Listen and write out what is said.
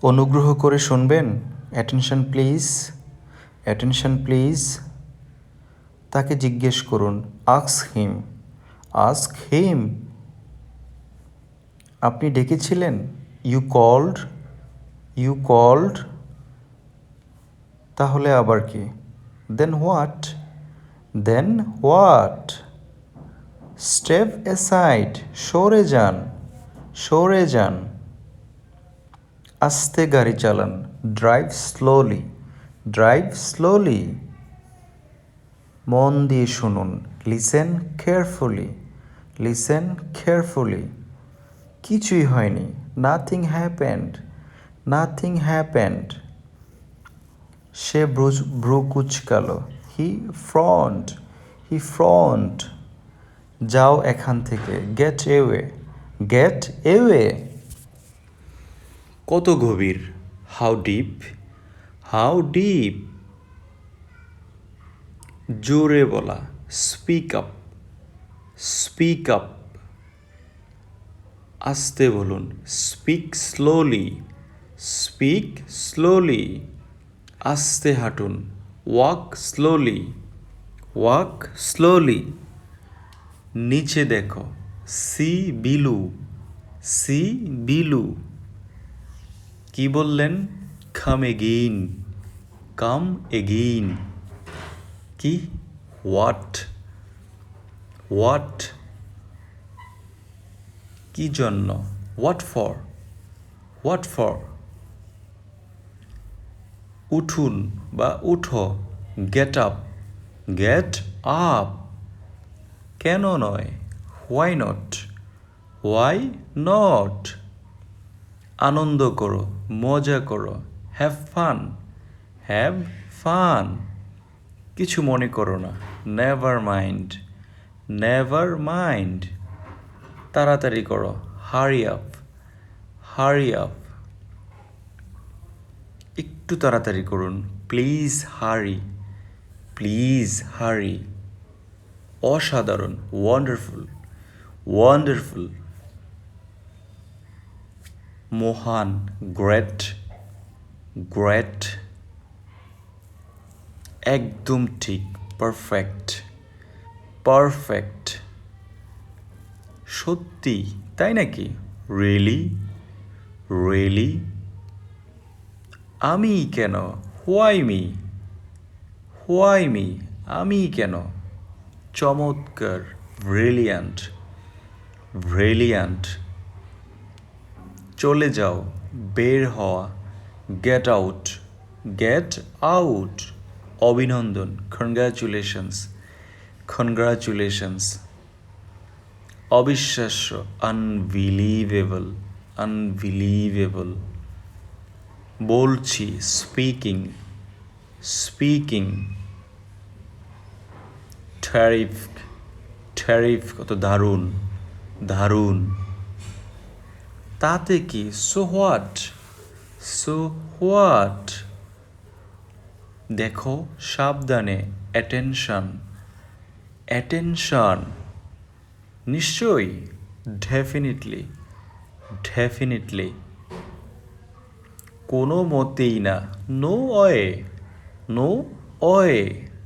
অনুগ্রহ করে শুনবেন। Attention please, attention please. তাকে জিজ্ঞেস করুন। Ask him, ask him. আপনি ডেকেছিলেন। You called, you called. তাহলে আবার কি? Then what, then what. Step aside, সরে যান, সরে যান। আস্তে গাড়ি চালান। Drive slowly, drive slowly. মন দিয়ে শুনুন। Listen carefully, listen carefully. কিছুই হয়নি। Nothing happened, nothing happened. সে ভ্রু কুচকালো। He frowned, he frowned. যাও এখান থেকে। Get away, get away. কত গভীর? How deep, how deep. জোরে বলা। Speak up, speak up. আস্তে বলুন। Speak slowly, speak slowly. আস্তে হাঁটুন। Walk slowly, walk slowly. নিচে দেখো। See below, see below. কি বললেন? Come again, come again. কি? What, what. কি জন্য? What for, what for. উঠুন বা উঠো। Get up, get up. কেন নয়? Why not, why not. আনন্দ করো, মজা করো। Have fun, have fun. কিছু মনে করো না। Never mind, never mind. তাড়াতাড়ি করো। Hurry up, hurry up. একটু তাড়াতাড়ি করুন। প্লিজ হারি, প্লিজ হারি। অসাধারণ। Wonderful, wonderful. মহান। Great, great. একদম ঠিক। Perfect, perfect. সত্যি তাই নাকি? Really, really. আমি কেন? Why me, why me. আমি কেন? চমৎকার। Brilliant, brilliant. চলে যাও। বের হওয়া। Get out, get out. অভিনন্দন। Congratulations, congratulations. অবিশ্বাস্য। Unbelievable, unbelievable. বলছি। Speaking, speaking. Tariff, tariff. কত দারুণ, দারুণ। তাতে কি? So what, so what. দেখো সাবধানে। Attention, attention. নিশ্চয়ই। Definitely, definitely. কোনো মতেই না। No way, no way.